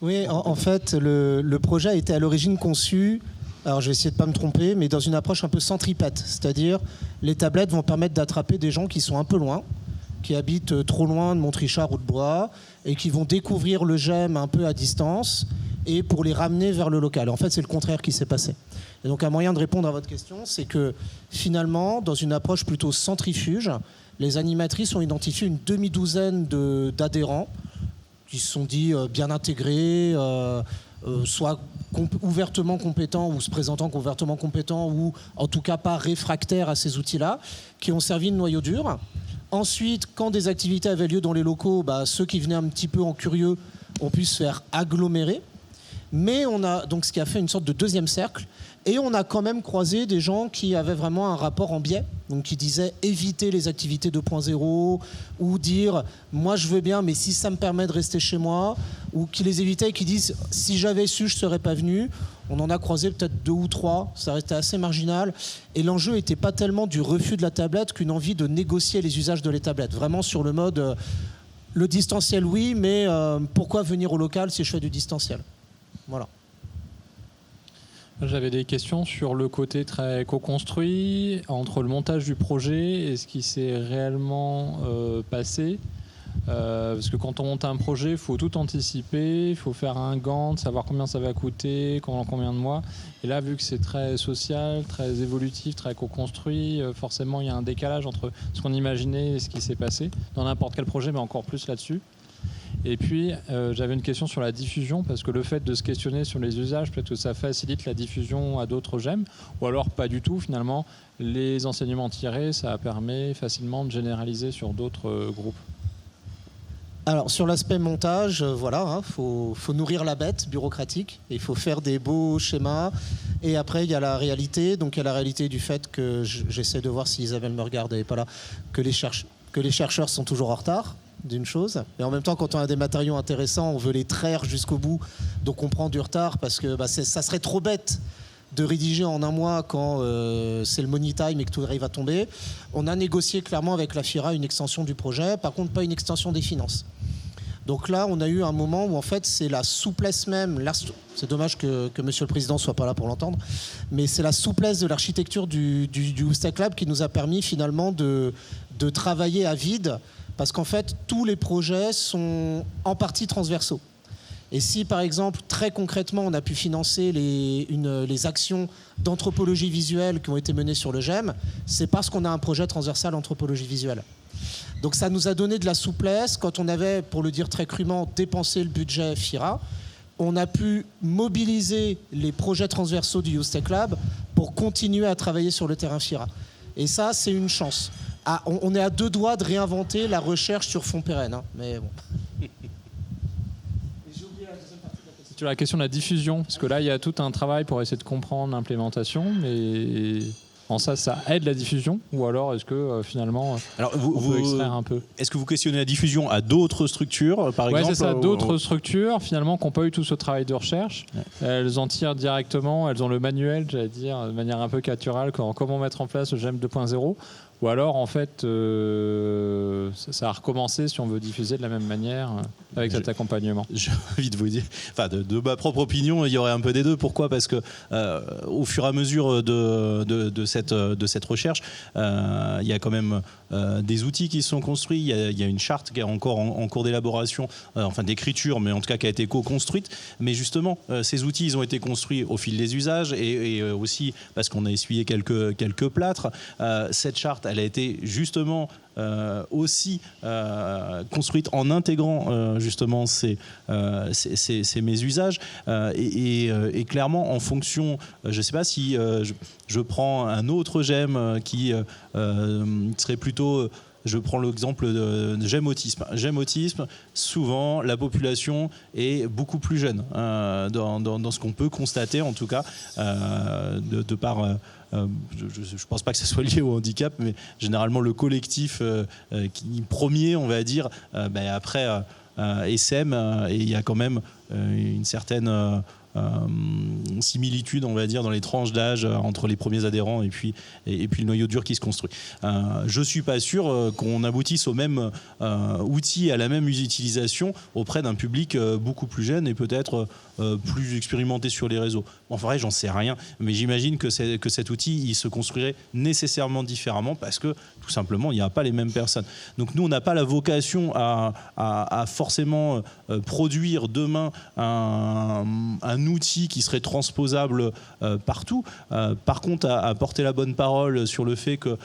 Oui, en fait, le projet a été à l'origine conçu, alors je vais essayer de ne pas me tromper, mais dans une approche un peu centripète, c'est-à-dire les tablettes vont permettre d'attraper des gens qui sont un peu loin, qui habitent trop loin de Montrichard ou de Blois, et qui vont découvrir le GEM un peu à distance, et pour les ramener vers le local. En fait, c'est le contraire qui s'est passé. Et donc un moyen de répondre à votre question, c'est que finalement, dans une approche plutôt centrifuge, les animatrices ont identifié une demi-douzaine d'adhérents qui se sont dit bien intégrés, soit ouvertement compétents ou se présentant ouvertement compétents ou en tout cas pas réfractaires à ces outils-là, qui ont servi de noyau dur. Ensuite, quand des activités avaient lieu dans les locaux, ceux qui venaient un petit peu en curieux ont pu se faire agglomérer. Mais on a donc ce qui a fait une sorte de deuxième cercle. Et on a quand même croisé des gens qui avaient vraiment un rapport en biais, donc qui disaient éviter les activités 2.0 ou dire moi je veux bien mais si ça me permet de rester chez moi, ou qui les évitaient et qui disent si j'avais su je ne serais pas venu. On en a croisé peut-être 2 ou 3, ça restait assez marginal et l'enjeu n'était pas tellement du refus de la tablette qu'une envie de négocier les usages de les tablettes, vraiment sur le mode le distanciel oui mais pourquoi venir au local si je fais du distanciel. Voilà. J'avais des questions sur le côté très co-construit, entre le montage du projet et ce qui s'est réellement passé. Parce que quand on monte un projet, il faut tout anticiper, il faut faire un Gantt, savoir combien ça va coûter, combien de mois. Et là, vu que c'est très social, très évolutif, très co-construit, forcément, il y a un décalage entre ce qu'on imaginait et ce qui s'est passé, dans n'importe quel projet, mais encore plus là-dessus. Et puis, j'avais une question sur la diffusion, parce que le fait de se questionner sur les usages, peut-être que ça facilite la diffusion à d'autres GEM, ou alors pas du tout, finalement, les enseignements tirés, ça permet facilement de généraliser sur d'autres groupes. Alors, sur l'aspect montage, voilà, faut nourrir la bête bureaucratique, il faut faire des beaux schémas, et après, il y a la réalité, donc il y a la réalité du fait que, j'essaie de voir si Isabelle me regarde, elle n'est pas là, que les chercheurs sont toujours en retard, d'une chose, et en même temps quand on a des matériaux intéressants on veut les traire jusqu'au bout, donc on prend du retard parce que ça serait trop bête de rédiger en un mois quand c'est le money time et que tout arrive à tomber. On a négocié clairement avec la FIRA une extension du projet, par contre pas une extension des finances. Donc là on a eu un moment où en fait c'est la souplesse même, c'est dommage que Monsieur le Président soit pas là pour l'entendre, mais c'est la souplesse de l'architecture du Oustec Lab qui nous a permis finalement de travailler à vide. Parce qu'en fait, tous les projets sont en partie transversaux. Et si, par exemple, très concrètement, on a pu financer les actions d'anthropologie visuelle qui ont été menées sur le GEM, c'est parce qu'on a un projet transversal anthropologie visuelle. Donc ça nous a donné de la souplesse. Quand on avait, pour le dire très crûment, dépensé le budget FIRA, on a pu mobiliser les projets transversaux du Oustec Lab pour continuer à travailler sur le terrain FIRA. Et ça, c'est une chance. on est à 2 doigts de réinventer la recherche sur fond pérenne. Hein, mais bon. Sur la question de la diffusion, parce que là, il y a tout un travail pour essayer de comprendre l'implémentation, mais en ça aide la diffusion, ou alors est-ce que finalement, alors, on peut extraire un peu? Est-ce que vous questionnez la diffusion à d'autres structures, par exemple? Oui, c'est ça, d'autres structures, finalement, qui n'ont pas eu tout ce travail de recherche. Ouais. Elles en tirent directement, elles ont le manuel, j'allais dire, de manière un peu caricturale, comment mettre en place le GEM 2.0. Ou alors, en fait, ça a recommencé si on veut diffuser de la même manière avec cet accompagnement. J'ai envie de vous dire, enfin, de ma propre opinion, il y aurait un peu des deux. Pourquoi ? Parce que au fur et à mesure de cette recherche, il y a quand même des outils qui sont construits. Il y a une charte qui est encore en cours d'élaboration, enfin d'écriture, mais en tout cas qui a été co-construite. Mais justement, ces outils, ils ont été construits au fil des usages et aussi parce qu'on a essuyé quelques plâtres. Cette charte, elle a été justement aussi construite en intégrant justement ces mésusages et clairement en fonction, je ne sais pas si je prends un autre GEM qui serait plutôt... Je prends l'exemple de GEM Autisme. GEM Autisme, souvent, la population est beaucoup plus jeune dans ce qu'on peut constater, en tout cas, de par... je ne pense pas que ça soit lié au handicap, mais généralement le collectif premier, on va dire, après SM, et il y a quand même une certaine... similitude, on va dire, dans les tranches d'âge entre les premiers adhérents et puis le noyau dur qui se construit. Je suis pas sûr qu'on aboutisse au même outil, à la même utilisation auprès d'un public beaucoup plus jeune et peut-être plus expérimenté sur les réseaux. En vrai, j'en sais rien, mais j'imagine que cet outil, il se construirait nécessairement différemment parce que tout simplement, il n'y a pas les mêmes personnes. Donc nous, on n'a pas la vocation à forcément produire demain un outil qui serait transposable partout. Par contre, à porter la bonne parole sur le fait qu'il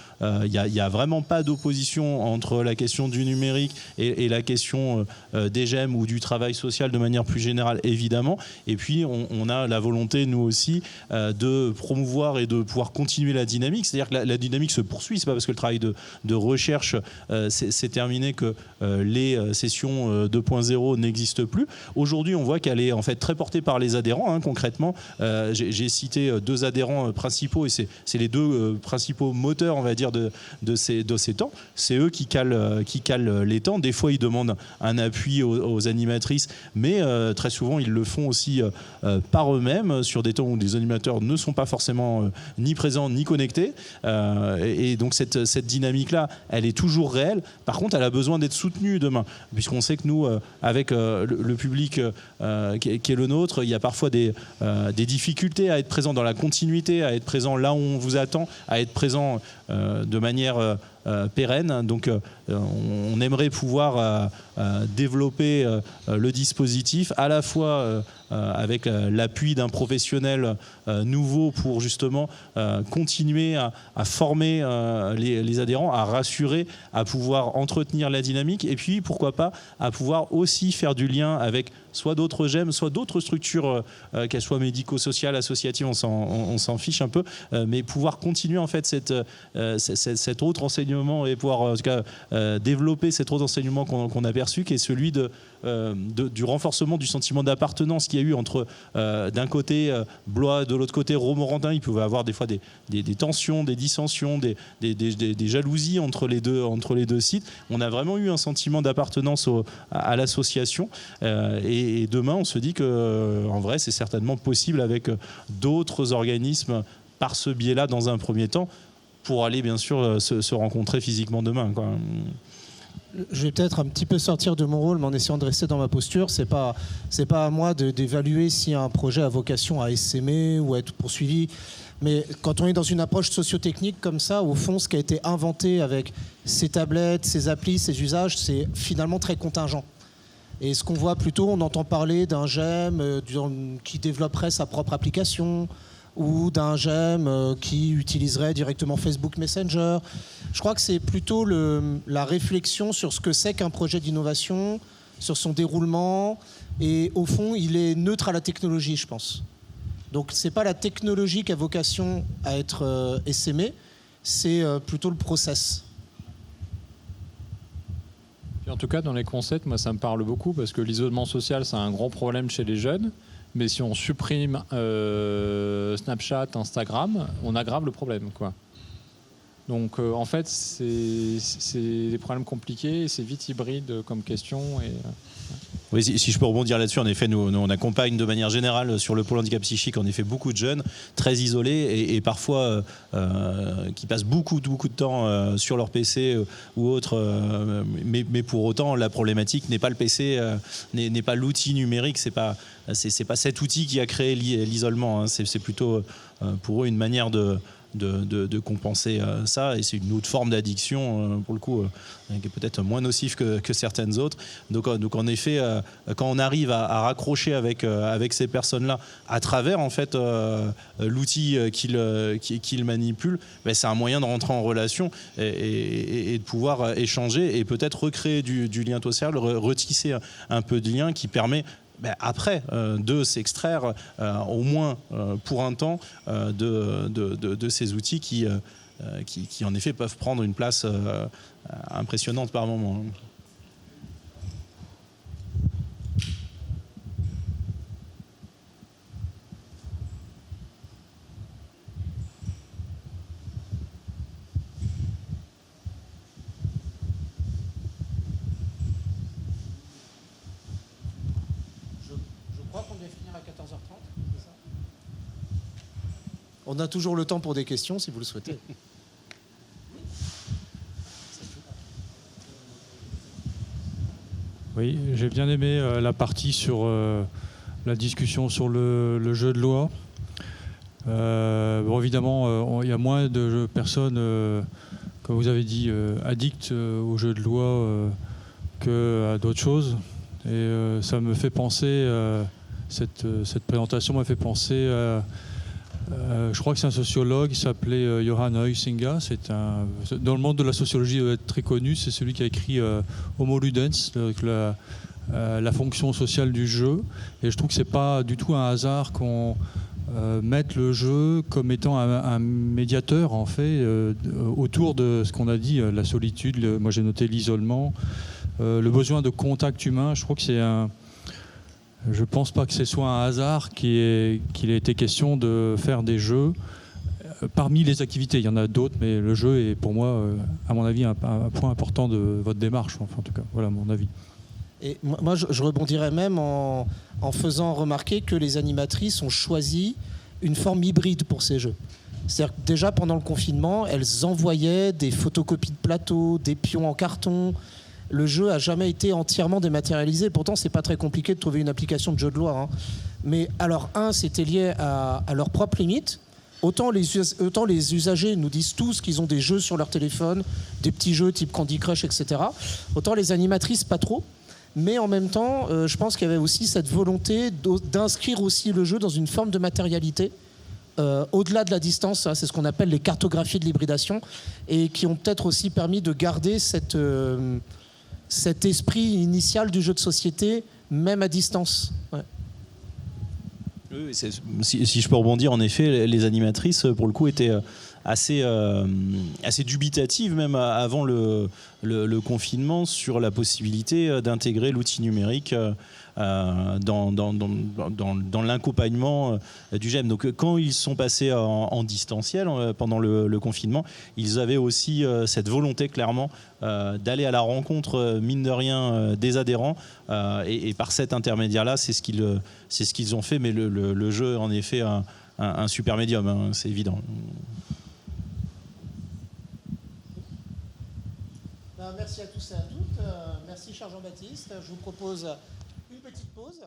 n'y a vraiment pas d'opposition entre la question du numérique et la question des GEM ou du travail social de manière plus générale, évidemment. Et puis, on a la volonté, nous aussi, de promouvoir et de pouvoir continuer la dynamique. C'est-à-dire que la dynamique se poursuit. C'est pas parce que le travail de recherche c'est terminé que les sessions 2.0 n'existent plus. Aujourd'hui, on voit qu'elle est en fait très portée par les adhérents. Concrètement, j'ai cité 2 adhérents principaux et c'est les 2 principaux moteurs, on va dire, de ces temps. C'est eux qui calent les temps. Des fois, ils demandent un appui aux animatrices, mais très souvent, ils le font aussi par eux-mêmes sur des temps où les animateurs ne sont pas forcément ni présents ni connectés. Et donc, cette dynamique-là, elle est toujours réelle. Par contre, elle a besoin d'être soutenue demain, puisqu'on sait que nous, avec le public qui est le nôtre, il y a parfois des difficultés à être présent dans la continuité, à être présent là où on vous attend, à être présent de manière pérenne. Donc on aimerait pouvoir développer le dispositif à la fois avec l'appui d'un professionnel nouveau pour justement continuer à former les adhérents, à rassurer, à pouvoir entretenir la dynamique et puis pourquoi pas à pouvoir aussi faire du lien avec soit d'autres GEM, soit d'autres structures, qu'elles soient médico-sociales, associatives, on s'en fiche un peu, mais pouvoir continuer en fait cet autre enseignement et pouvoir en tout cas développer cet autre enseignement qu'on a perçu, qui est celui du renforcement du sentiment d'appartenance qu'il y a eu entre d'un côté Blois, de l'autre côté Romorantin. Il pouvait y avoir des fois des tensions, des dissensions, des jalousies entre les deux sites. On a vraiment eu un sentiment d'appartenance à l'association et demain on se dit que en vrai c'est certainement possible avec d'autres organismes par ce biais-là dans un premier temps pour aller bien sûr se rencontrer physiquement demain, quoi. Je vais peut-être un petit peu sortir de mon rôle, mais en essayant de rester dans ma posture. C'est pas à moi d'évaluer si un projet a vocation à essaimer ou à être poursuivi. Mais quand on est dans une approche sociotechnique comme ça, au fond, ce qui a été inventé avec ces tablettes, ces applis, ces usages, c'est finalement très contingent. Et ce qu'on voit plutôt, on entend parler d'un GEM qui développerait sa propre application, ou d'un GEM qui utiliserait directement Facebook Messenger. Je crois que c'est plutôt la réflexion sur ce que c'est qu'un projet d'innovation, sur son déroulement, et au fond, il est neutre à la technologie, je pense. Donc, c'est pas la technologie qui a vocation à être essaimée, c'est plutôt le process. En tout cas, dans les concepts, moi, ça me parle beaucoup parce que l'isolement social, c'est un gros problème chez les jeunes. Mais si on supprime Snapchat, Instagram, on aggrave le problème, quoi. Donc, en fait, c'est des problèmes compliqués et c'est vite hybride comme question. Oui, si je peux rebondir là-dessus, en effet, nous on accompagne de manière générale sur le pôle handicap psychique, en effet, beaucoup de jeunes très isolés et parfois qui passent beaucoup de temps sur leur PC ou autre. Mais pour autant, la problématique n'est pas le PC, n'est pas l'outil numérique, c'est pas cet outil qui a créé l'isolement. Hein. C'est plutôt pour eux une manière de compenser ça, et c'est une autre forme d'addiction pour le coup qui est peut-être moins nocive que certaines autres. Donc en effet, quand on arrive à raccrocher avec ces personnes-là à travers en fait l'outil qu'ils manipulent, ben, c'est un moyen de rentrer en relation et de pouvoir échanger et peut-être recréer du lien social, retisser un peu de lien qui permet après de s'extraire au moins pour un temps de ces outils qui en effet peuvent prendre une place impressionnante par moment. On a toujours le temps pour des questions si vous le souhaitez. Oui, j'ai bien aimé la partie sur la discussion sur le jeu de loi. Bon, évidemment, il y a moins de personnes, comme vous avez dit, addictes au jeu de loi qu'à d'autres choses. Et ça me fait penser, cette présentation m'a fait penser je crois que c'est un sociologue qui s'appelait Johan Huizinga. Dans le monde de la sociologie, il doit être très connu. C'est celui qui a écrit Homo Ludens, la fonction sociale du jeu. Et je trouve que c'est pas du tout un hasard qu'on mette le jeu comme étant un médiateur en fait autour de ce qu'on a dit, la solitude. Moi j'ai noté l'isolement, le besoin de contact humain. Je crois que c'est je ne pense pas que ce soit un hasard qu'il ait été question de faire des jeux parmi les activités. Il y en a d'autres, mais le jeu est pour moi, à mon avis, un point important de votre démarche. Enfin, en tout cas, voilà mon avis. Et moi, je rebondirais même en faisant remarquer que les animatrices ont choisi une forme hybride pour ces jeux. C'est-à-dire que déjà pendant le confinement, elles envoyaient des photocopies de plateaux, des pions en carton. Le jeu n'a jamais été entièrement dématérialisé. Pourtant, c'est pas très compliqué de trouver une application de jeu de loi. Hein. Mais alors, c'était lié à leurs propres limites. Autant les usagers nous disent tous qu'ils ont des jeux sur leur téléphone, des petits jeux type Candy Crush, etc. Autant les animatrices, pas trop. Mais en même temps, je pense qu'il y avait aussi cette volonté d'inscrire aussi le jeu dans une forme de matérialité. Au-delà de la distance, c'est ce qu'on appelle les cartographies de l'hybridation, et qui ont peut-être aussi permis de garder cet esprit initial du jeu de société, même à distance. Ouais. Oui, si je peux rebondir, en effet, les animatrices, pour le coup, étaient assez dubitatives, même avant le confinement, sur la possibilité d'intégrer l'outil numérique dans l'accompagnement du GEM. Donc quand ils sont passés en distanciel pendant le confinement, ils avaient aussi cette volonté clairement d'aller à la rencontre, mine de rien, des adhérents, et par cet intermédiaire-là, c'est ce qu'ils ont fait, mais le jeu en effet un super médium, hein, c'est évident. Merci à tous et à toutes. Merci cher Jean-Baptiste. Je vous propose une petite pause.